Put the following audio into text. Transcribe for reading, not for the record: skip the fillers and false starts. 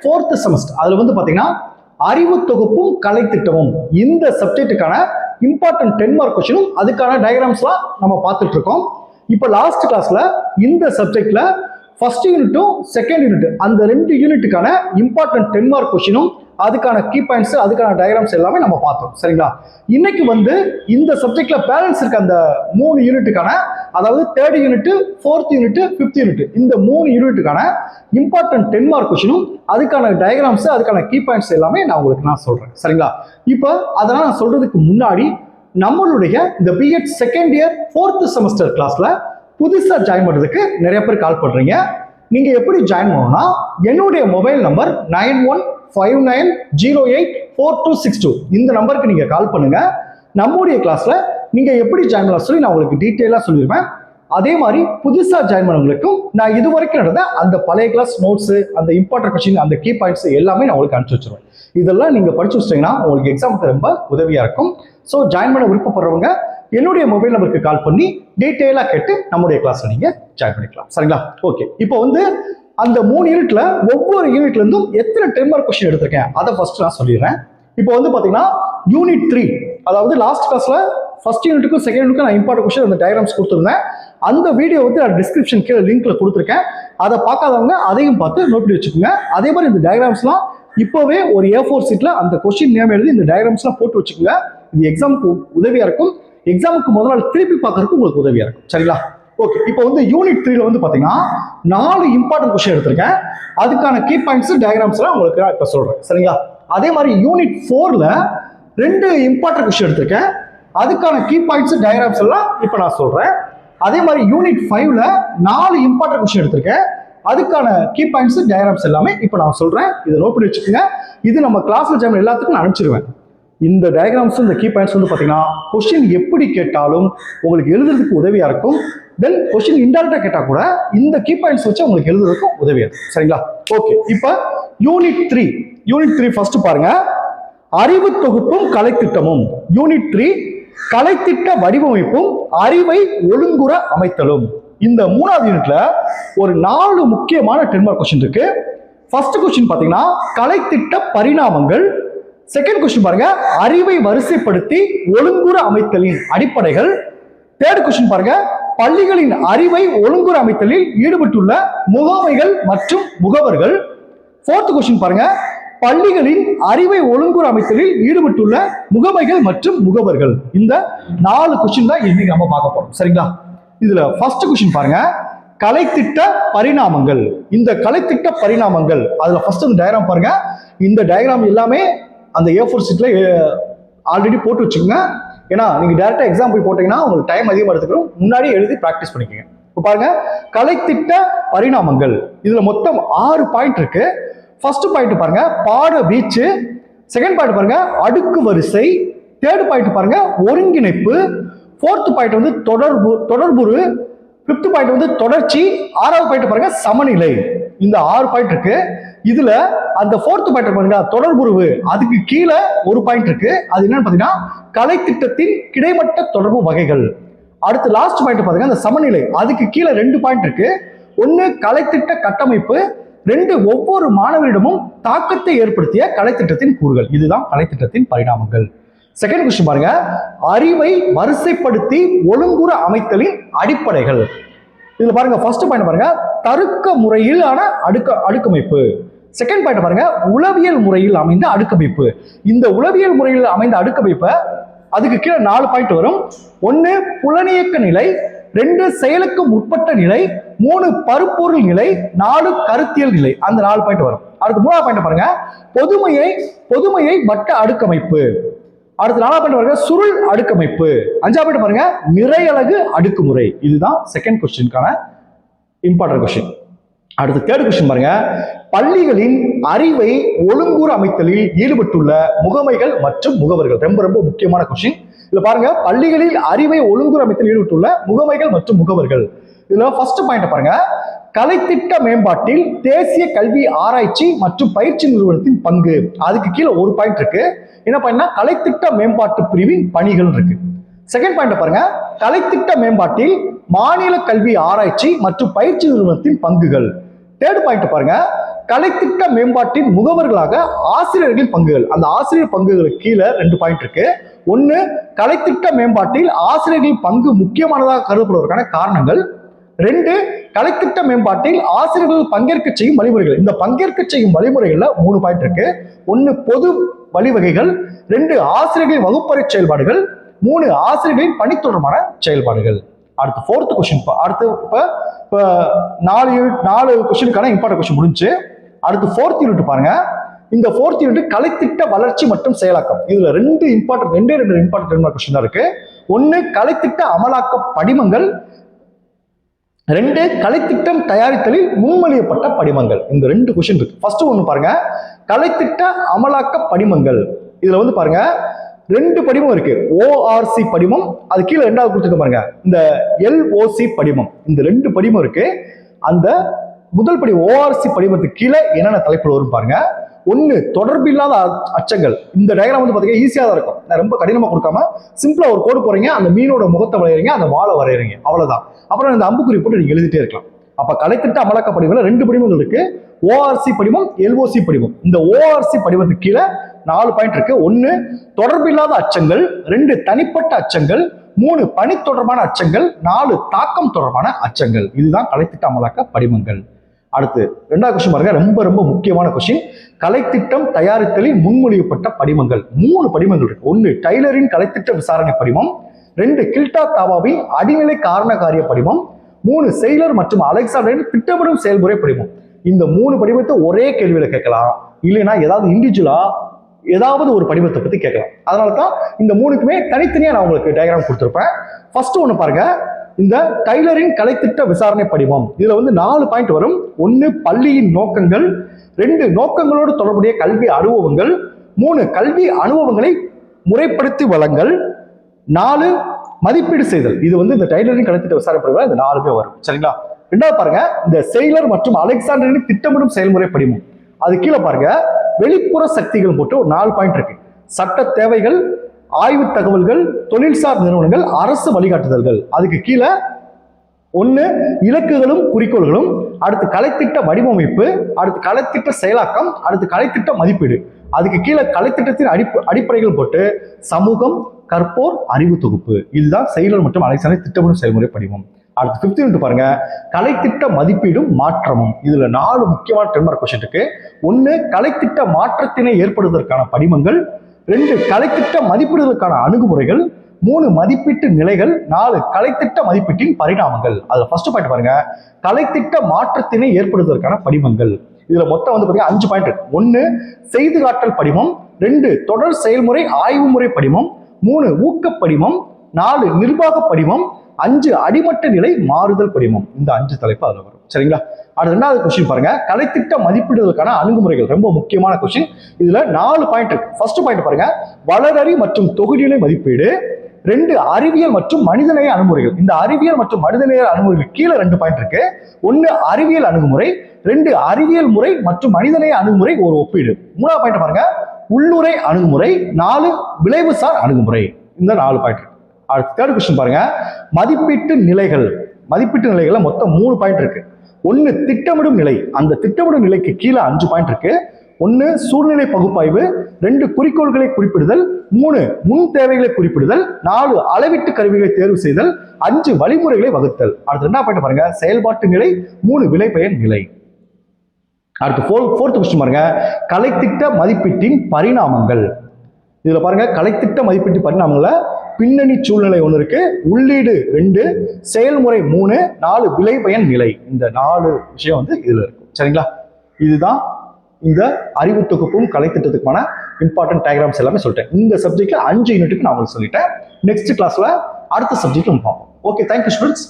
4th semester அதுல வந்து பாத்தீங்கன்னா அறிவு தொகுப்பும் கலை திட்டமும் இந்த சப்ஜெக்ட்டுக்கான இம்பார்ட்டன்ட் 10 மார்க் கொஸ்டினும் அதுக்கான டயக்ராம்ஸ்லாம் நம்ம பார்த்துட்டு இருக்கோம். இப்போ லாஸ்ட் கிளாஸ்ல இந்த சப்ஜெக்ட்ல ஃபர்ஸ்ட் யூனிட்டும் செகண்ட் யூனிட் அந்த 2 யூனிட்டுக்கான இம்பார்ட்டன்ட் 10 மார்க் கொஸ்டினும் அதுக்கான கீ பாயிண்ட்ஸ் அதுக்கான டயக்ராம்ஸ் எல்லாமே நம்ம பார்த்தோம். சரிங்களா? இன்னைக்கு வந்து இந்த சப்ஜெக்ட்ல பேலன்ஸ் இருக்க அந்த 3 யூனிட்டுக்கான அதாவது 3rd unit 4th unit 5th unit இந்த 3 யூனிட்டுக்கான இம்பார்ட்டன்ட் 10 மார்க் கொஸ்டினும் அதுக்கான டயக்ராம்ஸ் அதுக்கான கீ பாயிண்ட்ஸ் எல்லாமே நான் சொல்றேன். சரிங்களா? இப்போ அதெல்லாம் நான் சொல்றதுக்கு முன்னாடி நம்மளுடைய இந்த BEd second year 4th semester கிளாஸ்ல புதுசா ஜாயின் பண்றதுக்கு நிறைய பேர் கால் பண்றீங்க. நீங்க எப்படி ஜாயின் பண்ணணும்னா என்னுடைய மொபைல் நம்பர் 9159084262 இந்த நம்பருக்கு நீங்க கால் பண்ணுங்க. நம்முடைய கிளாஸ்ல நீங்க எப்படி ஜாயின் பண்ணலாம் சொல்லி நான் உங்களுக்கு டீட்டெயிலா சொல்லிடுவேன். அதே மாதிரி புதுசா ஜாயின் பண்ணவங்களுக்கும் நான் இது வரைக்கும் நடந்த அந்த பழைய கிளாஸ் நோட்ஸ் அந்த இம்பார்ட்டன்ட் கொஸ்டின் அந்த கீ பாயிண்ட்ஸ் எல்லாமே நான் உங்களுக்கு அனுப்பிச்சு வச்சிருவேன். இதெல்லாம் நீங்க படிச்சு வச்சிட்டீங்கன்னா உங்களுக்கு எக்ஸாமுக்கு ரொம்ப உதவியா இருக்கும். ஸோ ஜாயின் பண்ண விருப்பப்படுறவங்க என்னுடைய மொபைல் நம்பருக்கு கால் பண்ணி டீட்டெயிலா கேட்டு நம்முடைய கிளாஸ்ல நீங்க ஜாயின் பண்ணிக்கலாம். சரிங்களா? ஓகே. இப்போ வந்து அந்த 3 யூனிட்ல ஒவ்வொரு யூனிட்ல இருந்தும் எத்தனை 10 மார்க் கொஸ்டின் எடுத்திருக்கேன் அதை ஃபர்ஸ்ட் நான் சொல்லிடுறேன். இப்போ வந்து பாத்தீங்கன்னா யூனிட் 3 அதாவது லாஸ்ட் கிளாஸ்ல ஃபர்ஸ்ட் யூனிட்டுக்கும் செகண்ட் யூனிட்டுக்கும் நான் இம்பார்ட்டன்ட் கொஸ்டின் அந்த டயக்ராம்ஸ் கொடுத்துருந்தேன். அந்த வீடியோ வந்து நான் டிஸ்கிரிப்ஷன் கீழே லிங்க்ல கொடுத்துருக்கேன். அதை பார்க்காதவங்க அதையும் பார்த்து நோட் பண்ணி வச்சுக்கோங்க. அதே மாதிரி இந்த டயக்ராம்ஸ்லாம் இப்போவே ஒரு A4 சீட்ல அந்த கொஸ்டின் நேம் எழுதி இந்த டயக்ராம்ஸ்லாம் போட்டு வச்சுக்கோங்க. இது எக்ஸாமுக்கு உதவியா இருக்கும். எக்ஸாமுக்கு முதல் நாள் திருப்பி பார்க்கறதுக்கு உங்களுக்கு உதவியா இருக்கும். சரிங்களா? ஓகே. இப்போ வந்து யூனிட் 3ல வந்து பாத்தீங்கன்னா 4 இம்பார்ட்டன்ட் கொஸ்டின் எடுத்திருக்கேன். அதுக்கான கீ பாயிண்ட்ஸ் டயக்ராம்ஸ்லாம் உங்களுக்கு நான் இப்போ சொல்றேன். சரிங்களா? அதே மாதிரி யூனிட் 4ல 2 இம்பார்ட்டன்ட் கொஸ்டின் எடுத்திருக்கேன். அதுக்கான கீ பாயிண்ட்ஸ் டயக்ராம்ஸ் எல்லாம் இப்போ நான் சொல்றேன். அதே மாதிரி யூனிட் 5ல 4 இம்பார்ட்டன்ட் கொஸ்டின் எடுத்திருக்கேன். அதுக்கான கீ பாயிண்ட்ஸ் டயக்ராம்ஸ் எல்லாமே இப்போ நான் சொல்றேன். இதை நோட் பண்ணி வச்சுக்கோங்க. இது நம்ம கிளாஸ்ல ஜாயின் எல்லாத்துக்கும் நான் அனுப்பிச்சிருவேன். இந்த டயக்ராம்ஸ் இந்த கீ பாயிண்ட்ஸ் வந்து பாத்தீங்கன்னா கொஸ்டின் எப்படி கேட்டாலும் உங்களுக்கு எழுதுறதுக்கு உதவியா இருக்கும். தென் கொஸ்டின் இன்டைரக்டா கேட்டா கூட இந்த கீ பாயிண்ட்ஸ் வச்சு உங்களுக்கு எழுதுறதுக்கு உதவியா இருக்கும். சரிங்களா? ஓகே. இப்போ யூனிட் 3 ஃபர்ஸ்ட் பாருங்க. அறிவு தொகுப்பும் கலைத்திட்டமும். யூனிட் 3 கலைத்திட்ட வடிவமைப்பும் அறிவை ஒழுங்குற அமைத்தலும். இந்த 3வது யூனிட்ல ஒரு 4 முக்கியமான 10 மார்க் கொஸ்டின் இருக்கு. ஃபர்ஸ்ட் கொஸ்டின் பாத்தீங்கன்னா கலைத்திட்ட பரிணாமங்கள். செகண்ட் கொஸ்டின் பாருங்க அறிவை வரிசைப்படுத்தி ஒழுங்குற அமைத்தலின் அடிப்படைகள். தேர்ட் கொஸ்டின் பாருங்க பள்ளிகளின் அறிவை ஒழுங்குற அமைத்தலில் ஈடுபட்டுள்ள முகமைகள் மற்றும் முகவர்கள். ஃபோர்த் கொஸ்டின் பாருங்க பள்ளிகளின் அறிவை ஒழுங்குற அமைத்தலில் ஈடுபட்டுள்ள முகமைகள் மற்றும் முகவர்கள். இந்த 4 கொஸ்டின் தான் இன்னைக்கு நம்ம பார்க்க போறோம். சரிங்களா? இதுல ஃபர்ஸ்ட் கொஸ்டின் பாருங்க கலைத்திட்ட பரிணாமங்கள். இந்த கலைத்திட்ட பரிணாமங்கள் அதுல ஃபர்ஸ்ட் இந்த டயக்ராம் பாருங்க. இந்த டயக்ராம் எல்லாமே அந்த A4 சீட்ல ஆல்ரெடி போட்டு வச்சுக்கோங்க. ஏன்னா நீங்க டைரக்டா எக்ஸாம் போய் போட்டீங்கன்னா உங்களுக்கு டைம் அதிகமாக எடுத்துக்கிறோம். முன்னாடி எழுதி பிராக்டிஸ் பண்ணிக்கோங்க. இப்போ பாருங்க கலைத்திட்ட பரிணாமங்கள். இதுல மொத்தம் 6 பாயிண்ட் இருக்கு. ஃபர்ஸ்ட் பாயிண்ட் பாருங்க பாட வீச்சு. செகண்ட் பாயிண்ட் பாருங்க அடுக்கு வரிசை. தேர்ட் பாயிண்ட் பாருங்க ஒருங்கிணைப்பு. ஃபோர்த் பாயிண்ட் வந்து தொடர்புறு. ஃபிஃப்த் பாயிண்ட் வந்து தொடர்ச்சி. 6வது பாயிண்ட் பாருங்க சமநிலை. இந்த 6 பாயிண்ட் இருக்கு. இதுல அந்த 4th பாயிண்ட் பாருங்க தொடர்புறவு. அதுக்கு கீழே ஒரு பாயிண்ட் இருக்கு. அது என்னன்னு பாத்தீங்கன்னா கலைத்திட்டத்தின் கிடைமட்ட தொடர்பு வகைகள். அடுத்து லாஸ்ட் பாயிண்ட் பாருங்க அந்த சமநிலை. அதுக்கு கீழே 2 பாயிண்ட் இருக்கு. 1 கலைத்திட்ட கட்டமைப்பு. 2 ஒவ்வொரு மாணவரிடமும் தாக்கத்தை ஏற்படுத்திய கலைத்திட்டத்தின் கூறுகள். இதுதான் கலைத்திட்டத்தின் பரிணாமங்கள். செகண்ட் கொஸ்டின் பாருங்க அறிவை வரிசைப்படுத்தி ஒழுங்குற அமைத்தலின் அடிப்படைகள். இதுல பாருங்க ஃபர்ஸ்ட் பாயிண்ட் பாருங்க தருக்க முறையிலான அடுக்கமைப்பு. செகண்ட் பாயிண்ட் பாருங்க உளவியல் முறையில் அமைந்த அடுக்கமைப்பு. இந்த உளவியல் முறையில் அமைந்த அடுக்கமைப்பை அதுக்கு கீழே 4 பாயிண்ட் வரும். 1 புலனியக்க நிலை. 2 செயலுக்கு முற்பட்ட நிலை. 3 பருப்பொருள் நிலை. 4 கருத்தியல் நிலை. அந்த 4 பாயிண்ட் வரும். அடுத்து 3வது பாயிண்ட் பாருங்க பொதுமையை வட்ட அடுக்கமைப்பு. அடுத்து 4வது பாயிண்ட் பாருங்க சுருள் அடுக்கமைப்பு. 5வது பாயிண்ட் பாருங்க நிறையலகு அடுக்குமுறை. இதுதான் செகண்ட் கொஸ்டினுக்கான இம்பார்ட்டன்ட் கொஸ்டின். அடுத்து தேர்ட் கொஸ்டின் பாருங்க பள்ளிகளின் அறிவை ஒழுங்குற அமைத்தலில் ஈடுபட்டுள்ள முகமைகள் மற்றும் முகவர்கள். ரொம்ப ரொம்ப முக்கியமான கொஸ்டின். இதுல பாருங்க பள்ளிகளில் அறிவை ஒழுங்குற அமைத்தலில் ஈடுபட்டுள்ள முகமைகள் மற்றும் முகவர்கள். இதுல ஃபர்ஸ்ட் பாயிண்ட் பாருங்க கலைத்திட்ட மேம்பாட்டில் தேசிய கல்வி ஆராய்ச்சி மற்றும் பயிற்சி நிறுவனத்தின் பங்கு. அதுக்கு கீழே ஒரு பாயிண்ட் இருக்கு. என்ன பாயிண்ட்னா கலைத்திட்ட மேம்பாட்டு பிரிவின் பணிகள் இருக்கு. செகண்ட் பாயிண்ட் பாருங்க கலைத்திட்ட மேம்பாட்டில் மாநில கல்வி ஆராய்ச்சி மற்றும் பயிற்சி நிறுவனத்தின் பங்குகள். தேர்ட் பாயிண்ட் பாருங்க கலைத்திட்ட மேம்பாட்டின் முகவர்களாக ஆசிரியர்களின் பங்குகள். அந்த ஆசிரியர் பங்குகளுக்கு கீழே 2 பாயிண்ட் இருக்கு. ஒன்னு, கலைத்திட்ட மேம்பாட்டில் ஆசிரியர்களின் பங்கு முக்கியமானதாக கருதப்படுவதற்கான காரணங்கள். 2, கலைத்திட்ட மேம்பாட்டில் ஆசிரியர்கள் பங்கேற்க செய்யும் வழிமுறைகள். இந்த பங்கேற்க செய்யும் வழிமுறைகள்ல 3 பாயிண்ட் இருக்கு. 1, பொது வழிவகைகள். 2, ஆசிரியர்களின் வகுப்பறை செயல்பாடுகள். 3, ஆசிரியர்களின் பணி தொடர்பான செயல்பாடுகள். அடுத்து 4th கொஸ்டின். அடுத்து இப்ப 4 கொஸ்டினுக்கான இம்பார்ட்டன்ட் கொஸ்டின் முடிஞ்சு. அடுத்து 4th யூனிட் பாருங்க. இந்த 4th யூனிட் கலைத்திட்ட வளர்ச்சி மற்றும் செயலாக்கம். இதுல 2 இம்பார்ட்டன்ட் கொஸ்டின் தான் இருக்கு. 1, கலைத்திட்ட அமலாக்க படிமங்கள். 2, கலைத்திட்டம் தயாரித்தலில் முன்மொழியப்பட்ட படிமங்கள். இந்த 2 கொஸ்டின் இருக்கு. ஃபர்ஸ்ட் ஒன்னு பாருங்க, கலைத்திட்ட அமலாக்க படிமங்கள். இதுல வந்து பாருங்க 2 படிமம் இருக்கு. ORC படிமம், அது கீழே 2வது கொடுத்துருக்க பாருங்க, இந்த LOC படிமம். இந்த 2 படிமம் இருக்கு. அந்த முதல் படி ORC படிமத்துக்கு கீழே என்னென்ன தலைப்புல வரும் பாருங்க. 1, தொடர்பில்லாத அச்சங்கள். இந்த டயக்ராம் வந்து பாத்தீங்கன்னா ஈஸியா தான் இருக்கும். நான் ரொம்ப கடினமா கொடுக்காம சிம்பிளா ஒரு கோடு போறீங்க, அந்த மீனோட முகத்தை வரையறீங்க, அந்த வாழை வரையறீங்க, அவ்வளவுதான். அப்புறம் இந்த அம்புக்குறி போட்டு நீங்க எழுதிட்டே இருக்கலாம். அப்ப கலைத்திட்ட அமலாக்க படிமங்கள்ல 2 படிமங்கள் இருக்கு. ORC படிமம், LOC படிமம். இந்த ORC படிமத்துக்கு கீழே 4 பாயிண்ட் இருக்கு. 1, தொடர்பில்லாத அச்சங்கள். 2, தனிப்பட்ட அச்சங்கள். 3, பணி தொடர்பான அச்சங்கள். 4, தாக்கம் தொடர்பான அச்சங்கள். இதுதான் கலைத்திட்ட அமலாக்க படிமங்கள். அடுத்து 2வது கொஸ்டின் பாருங்க, ரொம்ப முக்கியமான கொஸ்டின். கலைத்திட்டம் தயாரித்தலில் முன்மொழியப்பட்ட படிமங்கள். 3 படிமங்கள் இருக்கு. 1, டைலரின் கலைத்திட்ட விசாரணை படிமம். 2, கில்டா தாவாவின் அடிநிலை காரண காரிய படிமம். 3, செயிலர் மற்றும் அலெக்சாண்டரின் திட்டமிடும் செயல்முறை படிமம். இந்த 3 படிமத்தை ஒரே கேள்வியில கேட்கலாம், இல்லைன்னா ஏதாவது இண்டிவிஜுவலா ஏதாவது ஒரு படிமத்தை பத்தி கேட்கலாம். அதனால தான் இந்த 3க்குமே தனித்தனியா நான் உங்களுக்கு டயக்ராம் கொடுத்துருப்பேன். ஃபர்ஸ்ட் ஒன்று பாருங்க, இந்த டைலரின் கலைத்திட்ட விசாரணை படிமம். இதுல வந்து 4 பாயிண்ட் வரும். 1, பள்ளியின் நோக்கங்கள். 2, நோக்கங்களோடு தொடர்புடைய கல்வி அனுபவங்கள். 3, கல்வி அனுபவங்களை முறைப்படுத்தி வழங்கல். 4, மதிப்பீடு செய்தல். இது வந்து இந்த டைலரின் கலைத்திட்ட விசாரணை படிமம். இந்த 4மே வரும். சரிங்களா? 2வது பாருங்க, இந்த செயிலர் மற்றும் அலெக்சாண்டரின் திட்டமிடும் செயல்முறை படிமம். அது கீழே பாருங்க, வெளிப்புற சக்திகள் போட்டு ஒரு 4 பாயிண்ட் இருக்கு. சட்ட தேவைகள், ஆய்வு தகவல்கள், தொழில்சார் நிறுவனங்கள், அரசு வழிகாட்டுதல்கள். அதுக்கு கீழே 1, இலக்குகளும் குறிக்கோள்களும். அடுத்து கலைத்திட்ட வடிவமைப்பு. அடுத்து கலைத்திட்ட செயலாக்கம். அடுத்து கலைத்திட்ட மதிப்பீடு. அதுக்கு கீழே கலைத்திட்டத்தின் அடிப்படைகள் போட்டு சமூகம், கற்போர், அறிவு தொகுப்பு. இதுதான் செயிலர் மற்றும் அலெக்சாண்டர் திட்டமிடும் செயல்முறை படிவம். அடுத்து 5th யூனிட் பாருங்க, கலைத்திட்ட மதிப்பீடும் மாற்றமும். இதுல 4 முக்கியமான 10 மார்க் கொஸ்டின் இருக்கு. 1, கலைத்திட்ட மாற்றத்தினை ஏற்படுவதற்கான படிமங்கள். 2, கலைத்திட்ட மதிப்பீடுகளுக்கான அணுகுமுறைகள். 3, மதிப்பீட்டு நிலைகள். 4, கலைத்திட்ட மதிப்பீட்டின் பரிணாமங்கள். அதுல ஃபர்ஸ்ட் பாயிண்ட் பாருங்க, கலைத்திட்ட மாற்றத்தினை ஏற்படுவதற்கான படிமங்கள். இதுல மொத்தம் வந்து பாத்தீங்கன்னா 5 பாயிண்ட் இருக்கு. 1, செய்து காட்டல் படிமம். 2, தொடர் செயல்முறை ஆய்வு முறை படிமம். 3, ஊக்க படிமம். 4, நிர்வாக படிமம். 5, அடிமட்ட நிலை மாறுதல் படிமம். இந்த 5 தலைப்பு அதுல வரும். சரிங்களா? அடுத்து 2வது கொஸ்டின் பாருங்க, கலைத்திட்ட மதிப்பீடுகளுக்கான அணுகுமுறைகள். ரொம்ப முக்கியமான கொஸ்டின். இதுல 4 பாயிண்ட் இருக்கு. ஃபர்ஸ்ட் பாயிண்ட் பாருங்க, வளரறி மற்றும் தொகுதிநிலை மதிப்பீடு. 2, அறிவியல் மற்றும் மனிதநேய அணுகுமுறைகள். இந்த அறிவியல் மற்றும் மனிதநேய அணுகுமுறைகள் கீழே 2 பாயிண்ட் இருக்கு. 1, அறிவியல் அணுகுமுறை. 2, அறிவியல் முறை மற்றும் மனிதநேய அணுகுமுறை ஒரு ஒப்பீடு. 3வது பாயிண்ட் பாருங்க, உள்ளுரை அணுகுமுறை. 4, விளைவுசார் அணுகுமுறை. இந்த 4 பாயிண்ட் இருக்கு. அடுத்து 3rd கொஸ்டின் பாருங்க, மதிப்பீட்டு நிலைகள். மதிப்பீட்டு நிலைகள்ல மொத்தம் 3 பாயிண்ட் இருக்கு. 1, திட்டமிடும் நிலை. அந்த திட்டமிடும் நிலைக்கு கீழே 5 பாயிண்ட் இருக்கு. 1, சூழ்நிலை பகுப்பாய்வு. 2, குறிக்கோள்களை குறிப்பிடுதல். 3, முன் தேவைகளை குறிப்பிடுதல். 4, அளவீட்டு கருவிகளை தேர்வு செய்தல். 5, வழிமுறைகளை வகுத்தல். அடுத்து 2வது பாயிண்ட் பாருங்க, செயல்பாட்டு நிலை. 3, விளைபயன் நிலை. அடுத்து 4th கொஸ்டின் பாருங்க, கலைத்திட்ட மதிப்பீட்டின் பரிணாமங்கள். இதுல பாருங்க, கலைத்திட்ட மதிப்பீட்டு பரிணாமங்கள பின்னணி சூழ்நிலை 1 இருக்கு, உள்ளீடு 2, செயல்முறை 3, 4, விளைபயன் நிலை. இந்த 4 விஷயம் வந்து இதுல இருக்கும். சரிங்களா? இதுதான் இந்த அறிவு தொகுப்பும் கலைத்திட்டத்துக்குமான இம்பார்ட்டன்ட் டயக்ராம்ஸ் எல்லாமே சொல்லிட்டேன். இந்த சப்ஜெக்ட்ல 5 யூனிட்டுக்கு நான் உங்களுக்கு சொல்லிட்டேன். நெக்ஸ்ட் கிளாஸ்ல அடுத்த சப்ஜெக்ட் நம்ம பார்ப்போம். Okay, thank you students.